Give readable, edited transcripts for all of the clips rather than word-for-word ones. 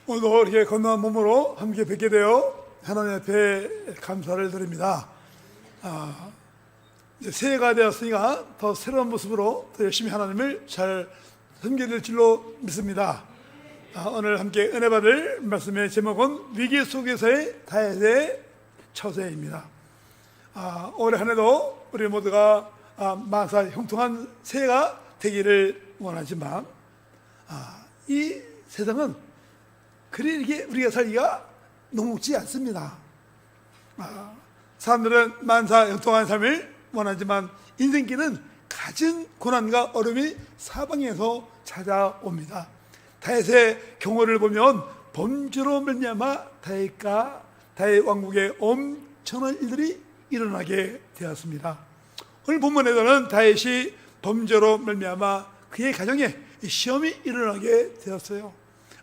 오늘도 이렇게 건강한 몸으로 함께 뵙게 되어 하나님 앞에 감사를 드립니다. 이제 새해가 되었으니까 더 새로운 모습으로 더 열심히 하나님을 잘 섬기게 될 줄로 믿습니다. 오늘 함께 은혜 받을 말씀의 제목은 위기 속에서의 다윗의 처세입니다. 올해 한 해도 우리 모두가 만사 형통한 새해가 되기를 원하지만 이 세상은 그리 이게 우리가 살기가 녹록지 않습니다. 사람들은 만사 형통한 삶을 원하지만 인생길은 갖은 고난과 어려움이 사방에서 찾아옵니다. 다윗의 경우를 보면 범죄로 말미암아 다윗 왕국에 엄청난 일들이 일어나게 되었습니다. 오늘 본문에서는 다윗이 범죄로 말미암아 그의 가정에 시험이 일어나게 되었어요.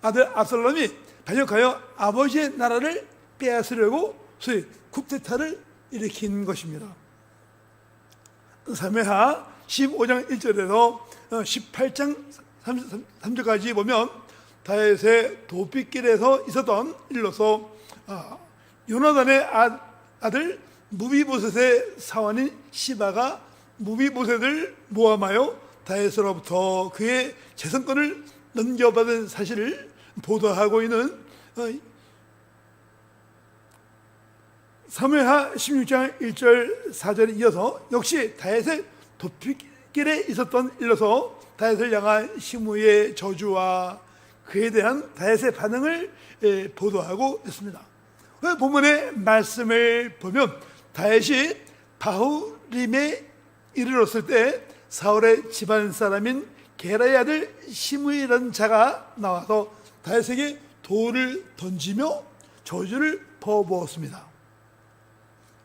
아들 압살롬이 반역하여 아버지의 나라를 빼앗으려고 소위 쿠데타를 일으킨 것입니다. 사무엘하 15장 1절에서 18장 3절까지 보면 다윗의 도피길에서 있었던 일로서 요나단의 아들 무비보셋의 사원인 시바가 무비보셋을 모함하여 다윗으로부터 그의 재성권을 넘겨받은 사실을 보도하고 있는 사무엘하 16장 1절 4절에 이어서 역시 다윗의 도피길에 있었던 일로서 다윗을 향한 시므의 저주와 그에 대한 다윗의 반응을 보도하고 있습니다. 본문의 말씀을 보면 다윗이 바후림에 이르렀을 때 사울의 집안 사람인 게라의 아들 시므이라는 자가 나와서 다윗에게 돌을 던지며 저주를 퍼부었습니다.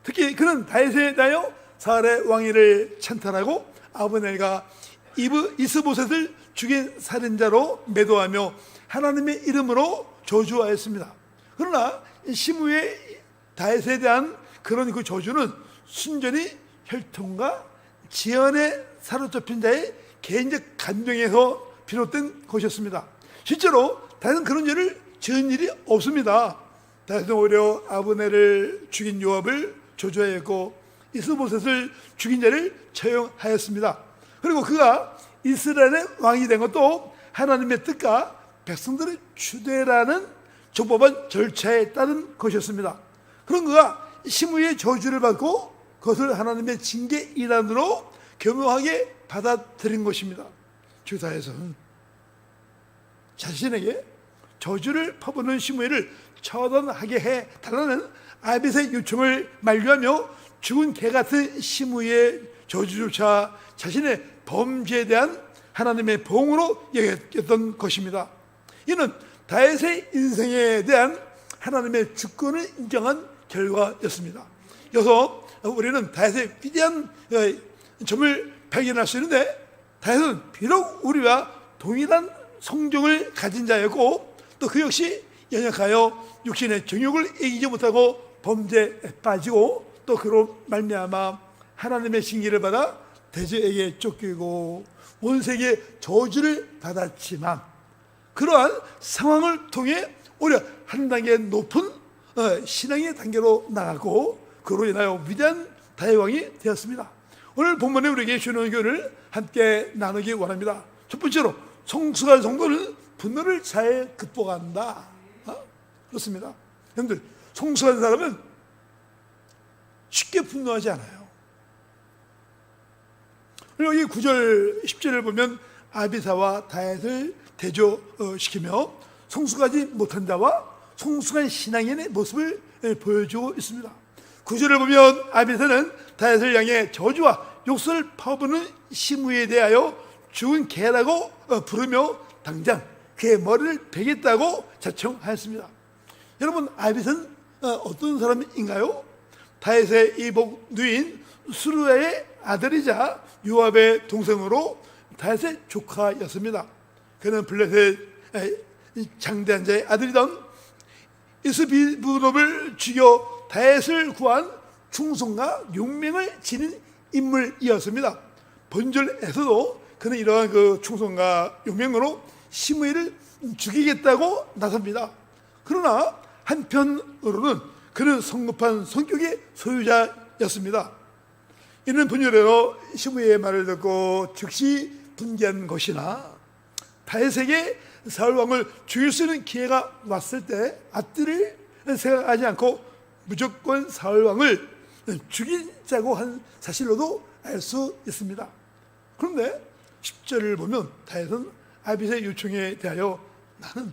특히 그는 다윗에 대하여 사울의 왕위를 찬탈하고 아브넬과 이스보셋을 죽인 살인자로 매도하며 하나님의 이름으로 저주하였습니다. 그러나 시므의 다윗에 대한 그런 그 저주는 순전히 혈통과 지연에 사로잡힌 자의 개인적 감정에서 비롯된 것이었습니다. 실제로 다윗은 그런 죄를 지은 일이 없습니다. 다윗은 오히려 아브넬을 죽인 요압을 저주하였고 이스보셋을 죽인 자를 처형하였습니다. 그리고 그가 이스라엘의 왕이 된 것도 하나님의 뜻과 백성들의 주되라는 적법한 절차에 따른 것이었습니다. 그런 그가 시므의 저주를 받고 그것을 하나님의 징계 일환으로 교묘하게 받아들인 것입니다. 주사에서는 자신에게 저주를 퍼부는 시므를 처단하게 해달라는 아빗의 요청을 만류하며 죽은 개 같은 시므의 저주조차 자신의 범죄에 대한 하나님의 보응으로 여겼던 것입니다. 이는 다윗의 인생에 대한 하나님의 주권을 인정한 결과였습니다. 여기서 우리는 다윗의 위대한 점을 발견할 수 있는데 다윗은 비록 우리와 동일한 성종을 가진 자였고 또 그 역시 연약하여 육신의 정욕을 이기지 못하고 범죄에 빠지고 또 그로 말미암아 하나님의 징계를 받아 대적에게 쫓기고 원색의 저주를 받았지만 그러한 상황을 통해 오히려 한 단계 높은 신앙의 단계로 나가고 그로 인하여 위대한 다윗 왕이 되었습니다. 오늘 본문에 우리에게 주는 교훈을 함께 나누기 원합니다. 첫 번째로 성숙한 성도는 분노를 잘 극복한다. 그렇습니다. 여러분들 성숙한 사람은 쉽게 분노하지 않아요. 그리고 이 9절 10절을 보면 아비사와 다윗을 대조시키며 성숙하지 못한 자와 성숙한 신앙인의 모습을 보여주고 있습니다. 9절을 보면 아비사는 다윗을 향해 저주와 욕설을 퍼부는 시므에 대하여 죽은 개라고 부르며 당장 그의 머리를 베겠다고 자청하였습니다. 여러분 아빗은 어떤 사람인가요? 다윗의 이복 누인 수르야의 아들이자 요압의 동생으로 다윗의 조카였습니다. 그는 블레셋 장대한 자의 아들이던 이스비브롭을 죽여 다윗을 구한 충성과 용맹을 지닌 인물이었습니다. 본절에서도 그는 이러한 그 충성과 용맹으로 시므이를 죽이겠다고 나섭니다. 그러나 한편으로는 그는 성급한 성격의 소유자였습니다. 이는 분열대로 시므이의 말을 듣고 즉시 분개한 것이나 다윗에게 사울 왕을 죽일 수 있는 기회가 왔을 때 앞뒤를 생각하지 않고 무조건 사울 왕을 죽이자고 한 사실로도 알 수 있습니다. 그런데 10절을 보면 다윗은 아빗의 요청에 대하여 나는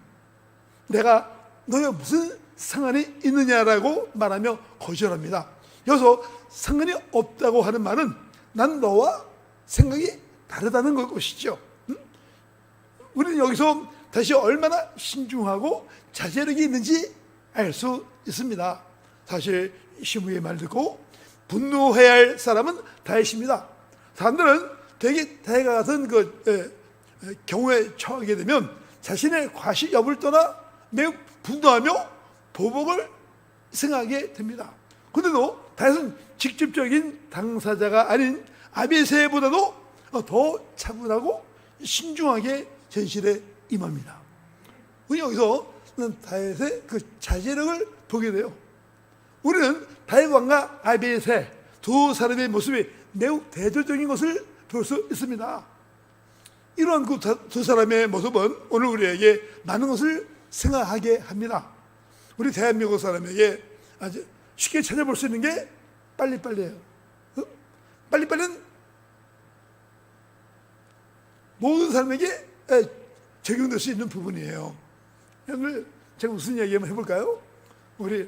내가 너와 무슨 상관이 있느냐라고 말하며 거절합니다. 여기서 상관이 없다고 하는 말은 난 너와 생각이 다르다는 것이죠. 우리는 여기서 다시 얼마나 신중하고 자제력이 있는지 알 수 있습니다. 사실 시므이의 말 듣고 분노해야 할 사람은 다윗입니다. 사람들은 되게 다윗과 같은 경우에 처하게 되면 자신의 과실 여부를 떠나 매우 분노하며 보복을 생각하게 됩니다. 그런데도 다윗은 직접적인 당사자가 아닌 아비새보다도 더 차분하고 신중하게 현실에 임합니다. 우리 여기서 다윗의 그 자제력을 보게 돼요. 우리는 다윗 왕과 아비새 두 사람의 모습이 매우 대조적인 것을 볼 수 있습니다. 이러한 그 두 사람의 모습은 오늘 우리에게 많은 것을 생각하게 합니다. 우리 대한민국 사람에게 아주 쉽게 찾아볼 수 있는 게 빨리빨리예요. 빨리빨리는 모든 사람에게 적용될 수 있는 부분이에요. 오늘 제가 무슨 이야기 한번 해볼까요? 우리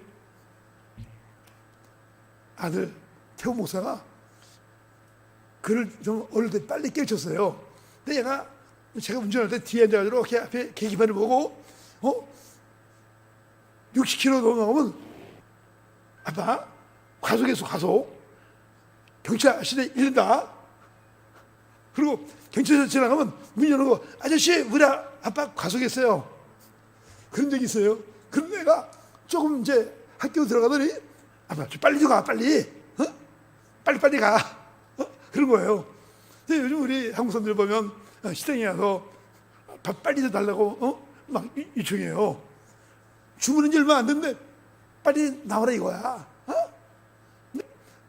아들 태호 목사가 그를 좀 어릴 때 빨리 깨우쳤어요. 근데 제가 운전할 때 뒤에 앉아가지고 이렇게 앞에 계기판을 보고 60km 넘어가면 아빠 과속했어, 과속. 경찰 아저씨 이른다. 그리고 경찰서 지나가면 문 열고 아저씨 우리 아빠 과속했어요. 그런 적이 있어요. 그런 애가 조금 이제 학교 들어가더니 아빠 좀 빨리 좀 가, 빨리. 빨리 가. 그런 거예요. 근데 요즘 우리 한국 사람들 보면 시장에 가서 밥 빨리 좀 달라고 막 요청해요. 주문한 지 얼마 안 됐는데 빨리 나와라 이거야.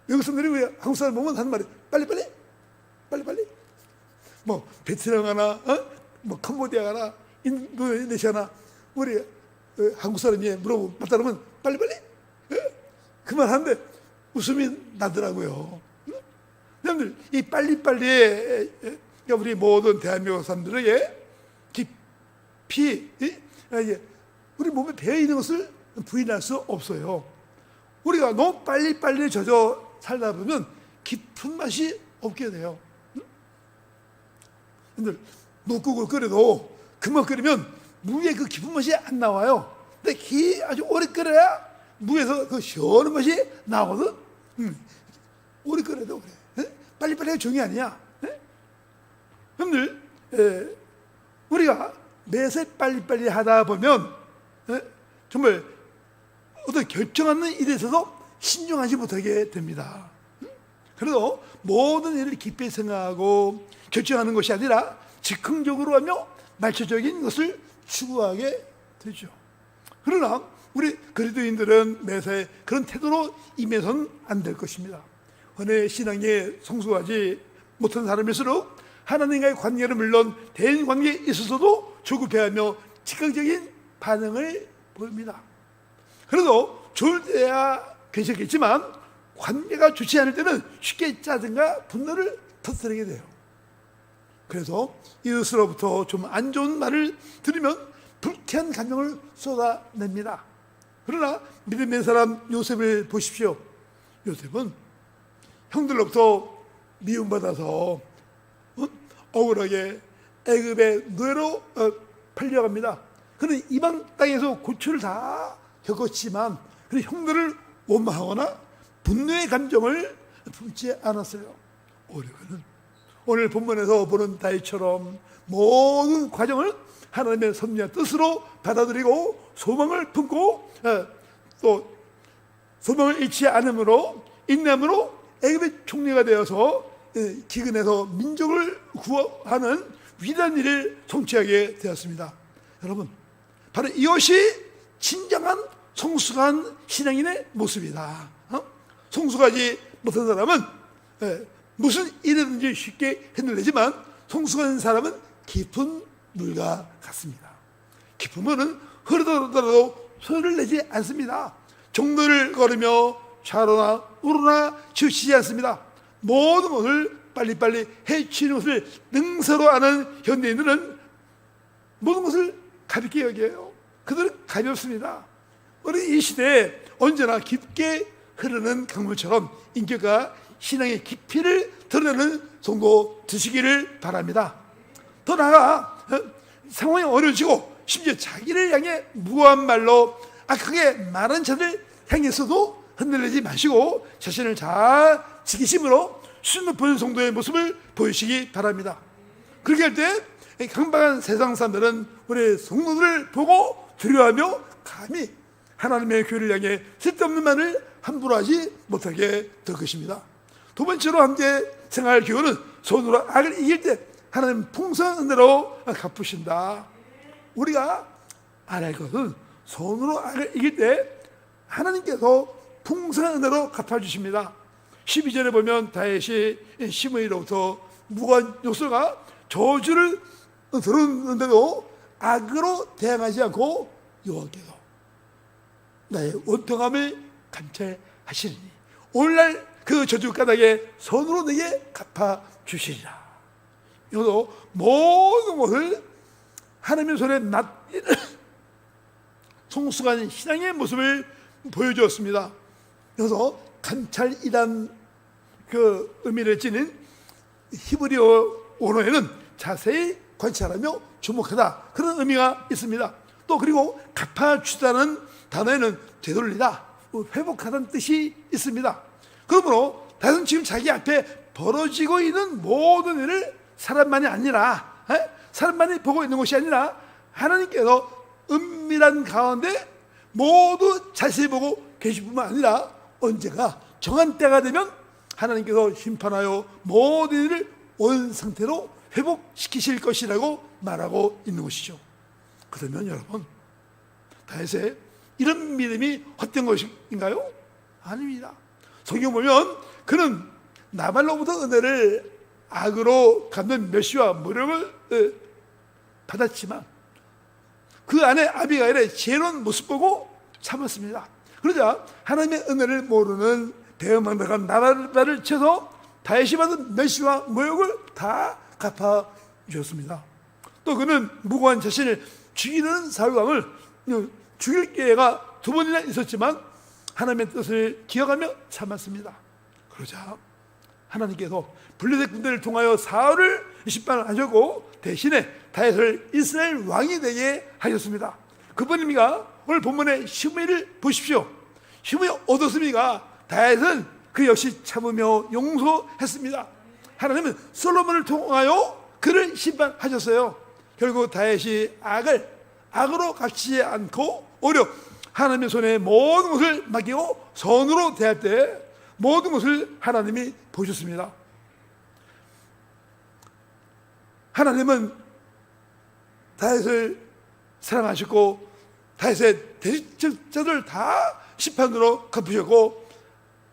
외국 사람들이 왜 한국 사람 보면 하는 말이 빨리. 뭐 베트남 가나 뭐 캄보디아 가나 인도네시아나 우리 한국 사람이 물어보고 맞다면 빨리 그만하는데 웃음이 나더라고요. 여러분들 이 빨리에 우리 모든 대한민국 사람들에게 깊이 우리 몸에 배어 있는 것을 부인할 수 없어요. 우리가 너무 빨리 젖어 살다 보면 깊은 맛이 없게 돼요. 여러분들 묵국을 끓여도 금방 끓이면 무에 그 깊은 맛이 안 나와요. 근데 아주 오래 끓여야 무에서 그 시원한 맛이 나오거든. 오래 끓여도 그래. 빨리가 중요이 아니야. 여러분들 우리가 매사 빨리 하다 보면 정말 어떤 결정하는 일에 있어서 신중하지 못하게 됩니다. 그래도 모든 일을 깊이 생각하고 결정하는 것이 아니라 즉흥적으로 하며 말초적인 것을 추구하게 되죠. 그러나 우리 그리스도인들은 매사에 그런 태도로 임해서는 안 될 것입니다. 은혜의 신앙에 성숙하지 못한 사람일수록 하나님과의 관계는 물론 대인 관계에 있어서도 조급해하며 즉각적인 반응을 보입니다. 그래도 좋을 때야 괜찮겠지만 관계가 좋지 않을 때는 쉽게 짜증과 분노를 터뜨리게 돼요. 그래서 이웃으로부터 좀 안 좋은 말을 들으면 불쾌한 감정을 쏟아냅니다. 그러나 믿음의 사람 요셉을 보십시오. 요셉은 형들로부터 미움받아서 억울하게 애굽의 노예로 팔려갑니다. 그는 이방 땅에서 고초를 다 겪었지만 그 형들을 원망하거나 분노의 감정을 품지 않았어요. 오히려 그는 오늘 본문에서 보는 다윗처럼 모든 과정을 하나님의 섭리와 뜻으로 받아들이고 소망을 품고 또 소망을 잃지 않음으로 인내함으로 애굽의 총리가 되어서 기근에서 민족을 구하는 위대한 일을 성취하게 되었습니다. 여러분 바로 이것이 진정한 성숙한 신앙인의 모습이다. 성숙하지 못한 사람은 무슨 일이든지 쉽게 흔들리지만 성숙한 사람은 깊은 물과 같습니다. 깊은 물은 흐르더라도 소리를 내지 않습니다. 정도를 걸으며 좌로나 우로나 치우치지 않습니다. 모든 것을 빨리빨리 해치는 것을 능사로 아는 현대인들은 모든 것을 가볍게 여겨요. 그들은 가볍습니다. 우리 이 시대에 언제나 깊게 흐르는 강물처럼 인격과 신앙의 깊이를 드러내는 성도 되시기를 바랍니다. 더 나아가 상황이 어려워지고 심지어 자기를 향해 무고한 말로 악하게 말한 자를 향해서도 흔들리지 마시고 자신을 잘 지키심으로 수준 높은 성도의 모습을 보이시기 바랍니다. 그렇게 할 때 강박한 세상 사람들은 우리 성도들을 보고 두려워하며 감히 하나님의 교회를 향해 쓸데없는 말을 함부로 하지 못하게 될 것입니다. 두 번째로 함께 생활 교훈은 손으로 악을 이길 때 하나님 풍성한 은혜로 갚으신다. 우리가 알아야 할 것은 손으로 악을 이길 때 하나님께서 풍성한 은혜로 갚아주십니다. 12절에 보면 다윗이 시므이로부터 무고한 욕설과 저주를 들었는데도 악으로 대항하지 않고 여호와께서 나의 원통함을 감찰하시리니 오늘날 그 저주 까닭에 손으로 내게 갚아주시리라. 이것도 모든 것을 하나님의 손에 맡기는 성숙한 신앙의 모습을 보여주었습니다. 그래서 감찰이란 그 의미를 지닌 히브리어 언어에는 자세히 관찰하며 주목하다 그런 의미가 있습니다. 또 그리고 갚아주다는 단어에는 되돌리다, 회복하다는 뜻이 있습니다. 그러므로 다윗은 지금 자기 앞에 벌어지고 있는 모든 일을 사람만이 아니라 사람만이 보고 있는 것이 아니라 하나님께서 은밀한 가운데 모두 자세히 보고 계실 뿐만 아니라 언제가 정한 때가 되면 하나님께서 심판하여 모든 일을 온 상태로 회복시키실 것이라고 말하고 있는 것이죠. 그러면 여러분, 다윗의 이런 믿음이 헛된 것인가요? 아닙니다. 성경 보면 그는 나발로부터 은혜를 악으로 갚는 멸시와 모욕을 받았지만 그 안에 아비가일의 지혜로운 모습 보고 참았습니다. 그러자 하나님의 은혜를 모르는 대응망대가 나라를 쳐서 다윗이 받은 멸시와 모욕을 다 갚아주었습니다. 또 그는 무고한 자신을 죽이는 사울왕을 죽일 기회가 두 번이나 있었지만 하나님의 뜻을 기억하며 참았습니다. 그러자 하나님께서 블레셋 군대를 통하여 사울을 심판하셨고 대신에 다윗을 이스라엘 왕이 되게 하셨습니다. 그분입니까? 오늘 본문의 시므이를 보십시오. 시므이 어떻습니까? 다윗은 그 역시 참으며 용서했습니다. 하나님은 솔로몬을 통하여 그를 심판하셨어요. 결국 다윗이 악으로 갚지 않고 오히려 하나님의 손에 모든 것을 맡기고 선으로 대할 때 모든 것을 하나님이 보셨습니다. 하나님은 다윗을 사랑하셨고 다윗의 대적자들 다 심판으로 갚으셨고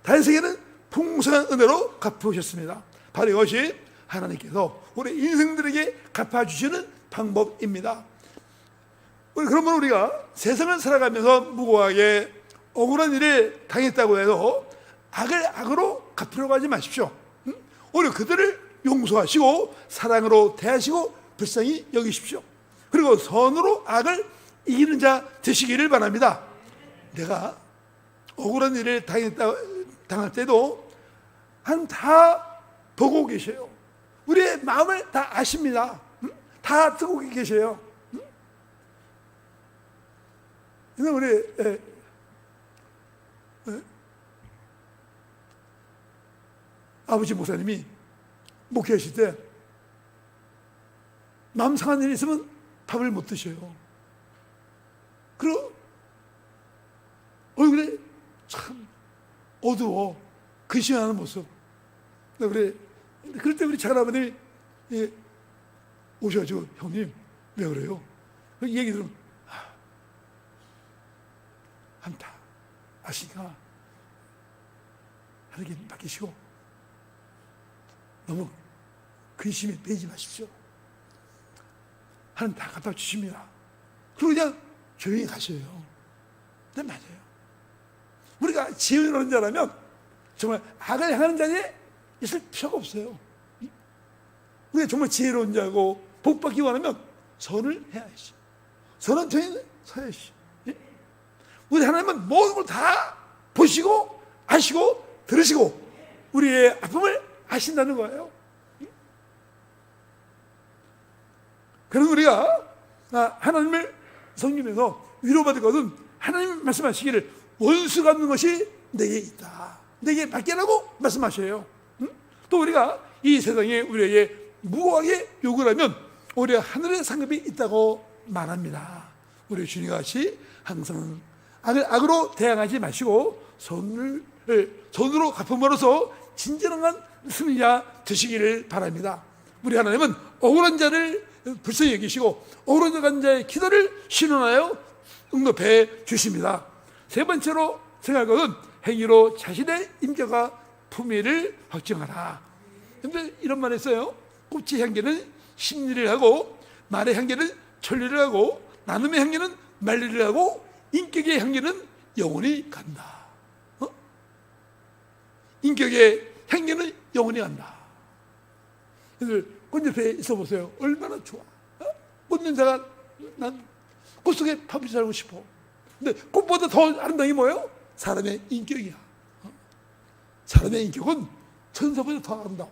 다윗에게는 풍성한 은혜로 갚으셨습니다. 바로 이것이 하나님께서 우리 인생들에게 갚아주시는 방법입니다. 그러면 우리가 세상을 살아가면서 무고하게 억울한 일을 당했다고 해도 악을 악으로 갚으려고 하지 마십시오. 오히려 그들을 용서하시고 사랑으로 대하시고 불쌍히 여기십시오. 그리고 선으로 악을 이기는 자 되시기를 바랍니다. 내가 억울한 일을 당할 때도 하나님 다 보고 계셔요. 우리의 마음을 다 아십니다. 다 듣고 계셔요. 근데 우리 아버지 목사님이 목회하실 때 마음 상한 일이 있으면 밥을 못 드셔요. 그리고 얼굴이 참 어두워 근심하는 모습. 그럴 때 우리 작은아버님이 오셔가지고 형님 왜 그래요? 이 얘기 들으면 한다 아시니까 하나님께 맡기시고 너무 근심에 빼지 마십시오. 하나님 다 갖다 주십니다. 그리고 그냥 조용히 가셔요. 네, 맞아요. 우리가 지혜로운 자라면 정말 악을 향하는 자리에 있을 필요가 없어요. 우리가 정말 지혜로운 자고 복받기 원하면 선을 해야지. 선한 저희는 서야지. 우리 하나님은 모든 걸 다 보시고 아시고 들으시고 우리의 아픔을 아신다는 거예요. 그래서 우리가 하나님을 섬기면서 위로받을 것은 하나님 말씀하시기를 원수 갚는 것이 내게 있다, 내게 맡겨라고 말씀하셔요. 또 우리가 이 세상에 우리에게 무고하게 욕을 하면 우리가 하늘의 상급이 있다고 말합니다. 우리 주님 같이 항상 악으로 대항하지 마시고 손으로 갚음으로써 진정한 승리자 되시기를 바랍니다. 우리 하나님은 억울한 자를 불쌍히 여기시고 억울한 자의 기도를 신원하여 응답해 주십니다. 세 번째로 생각할 것은 행위로 자신의 인격과 품위를 확증하라. 그런데 이런 말 했어요. 꽃의 향기는 심리를 하고 말의 향기는 천리를 하고 나눔의 향기는 말리를 하고 인격의 향기는 영원히 간다. 인격의 향기는 영원히 간다. 꽃 옆에 있어 보세요. 얼마나 좋아. 꽃 냄새가 난 꽃 속에 밥을 살고 싶어. 근데 꽃보다 더 아름다운 게 뭐예요? 사람의 인격이야. 사람의 인격은 천사보다 더 아름다워.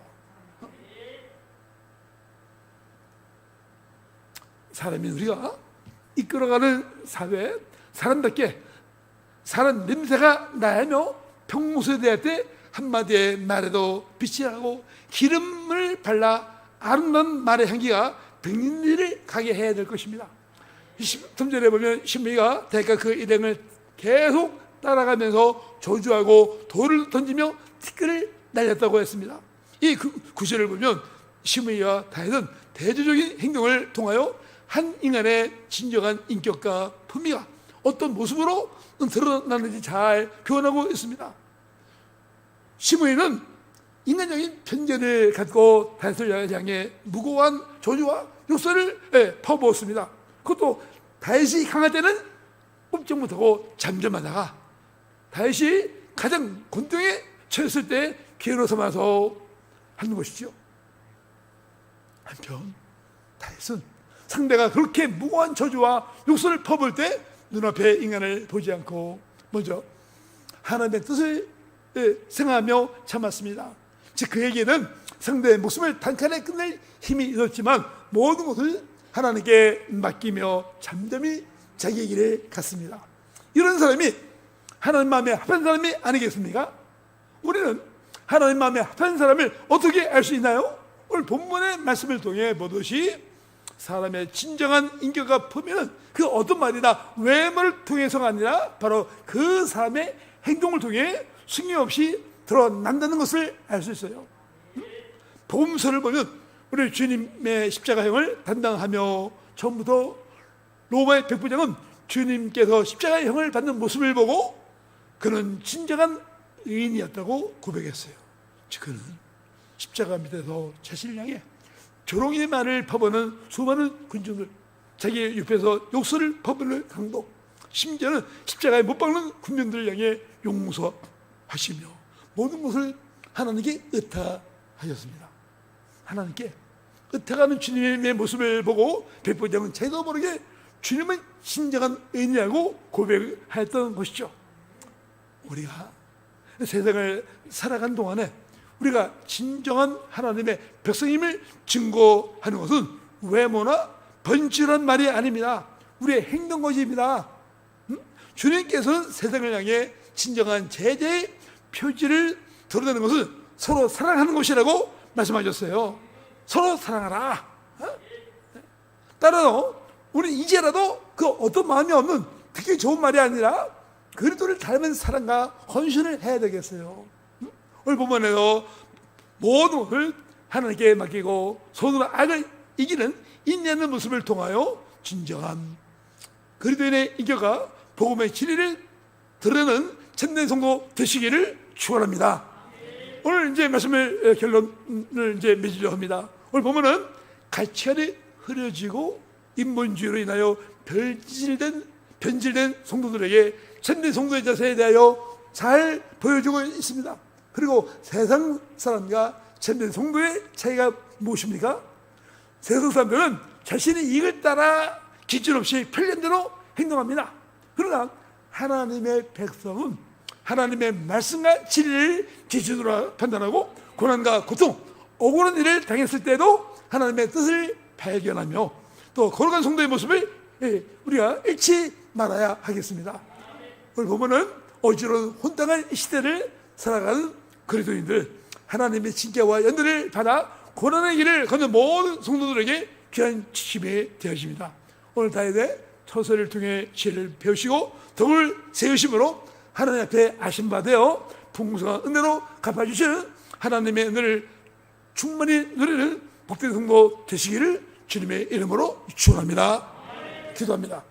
사람이 우리가 이끌어가는 사회에 사람답게 사람 냄새가 나야며 평소에 대할 때 한마디의 말에도 빛이 나고 기름을 발라 아름다운 말의 향기가 백리를 가게 해야 될 것입니다. 3절에 보면 신부이가 대가 그 일행을 계속 따라가면서 저주하고 돌을 던지며 티끌을 날렸다고 했습니다. 이 구절을 보면 신부이와 다윗은 대조적인 행동을 통하여 한 인간의 진정한 인격과 품위가 어떤 모습으로 드러나는지 잘 표현하고 있습니다. 시므이는 인간적인 편견을 갖고 다윗을 향해 무고한 저주와 욕설을 퍼부었습니다. 그것도 다윗이 강할 때는 꼼짝 못하고 잠잠하다가 다윗이 가장 곤경에 처했을 때 기회로 삼아서 하는 것이죠. 한편 다윗은 상대가 그렇게 무고한 저주와 욕설을 퍼부을 때 눈앞에 인간을 보지 않고 먼저 하나님의 뜻을 생각하며 참았습니다. 즉 그에게는 상대의 목숨을 단칼에 끝낼 힘이 있었지만 모든 것을 하나님께 맡기며 잠잠히 자기의 길을 갔습니다. 이런 사람이 하나님 마음에 합한 사람이 아니겠습니까? 우리는 하나님 마음에 합한 사람을 어떻게 알 수 있나요? 오늘 본문의 말씀을 통해 보듯이 사람의 진정한 인격과 품위는 그 어떤 말이나 외모를 통해서가 아니라 바로 그 사람의 행동을 통해 숨김없이 드러난다는 것을 알 수 있어요. 복음서를 보면 우리 주님의 십자가형을 담당하며 처음부터 로마의 백부장은 주님께서 십자가형을 받는 모습을 보고 그는 진정한 의인이었다고 고백했어요. 즉 그는 십자가 밑에서 자신을 향해 조롱의 말을 퍼부는 수많은 군중들, 자기 옆에서 욕설을 퍼부는 강도, 심지어는 십자가에 못 박는 군병들을 향해 용서하시며 모든 것을 하나님께 의탁하셨습니다. 하나님께 의탁하는 주님의 모습을 보고 백부장은 자기도 모르게 주님은 진정한 의인이라고 고백하였던 것이죠. 우리가 세상을 살아간 동안에 우리가 진정한 하나님의 백성임을 증거하는 것은 외모나 번칠한 말이 아닙니다. 우리의 행동 것입니다. 주님께서는 세상을 향해 진정한 제재의 표지를 드러내는 것은 서로 사랑하는 것이라고 말씀하셨어요. 서로 사랑하라. 따라서 우리는 이제라도 그 어떤 마음이 없는 특히 좋은 말이 아니라 그리스도를 닮은 사랑과 헌신을 해야 되겠어요. 오늘 본문에서 모든 것을 하나님께 맡기고 손으로 악을 이기는 인내하는 모습을 통하여 진정한 그리스도인의 인격과 복음의 진리를 드러내는 참된 성도 되시기를 축원합니다. 오늘 이제 말씀을 결론을 이제 맺으려 합니다. 오늘 보면은 가치관이 흐려지고 인본주의로 인하여 변질된 성도들에게 참된 성도의 자세에 대하여 잘 보여주고 있습니다. 그리고 세상 사람과 참된 성도의 차이가 무엇입니까? 세상 사람들은 자신의 이익을 따라 기준 없이 편견대로 행동합니다. 그러나 하나님의 백성은 하나님의 말씀과 진리를 기준으로 판단하고 고난과 고통, 억울한 일을 당했을 때도 하나님의 뜻을 발견하며 또 거룩한 성도의 모습을 우리가 잃지 말아야 하겠습니다. 오늘 보면은 어지러운 혼당한 시대를 살아가는 그리스도인들, 하나님의 징계와 연대를 받아 고난의 길을 걷는 모든 성도들에게 귀한 지침이 되어집니다. 오늘 다윗의 처서를 통해 지혜를 배우시고 덕을 세우심으로 하나님 앞에 아신바되어 풍성한 은혜로 갚아주시는 하나님의 은혜를 충만히 누리는 복된 성도 되시기를 주님의 이름으로 축원합니다. 기도합니다.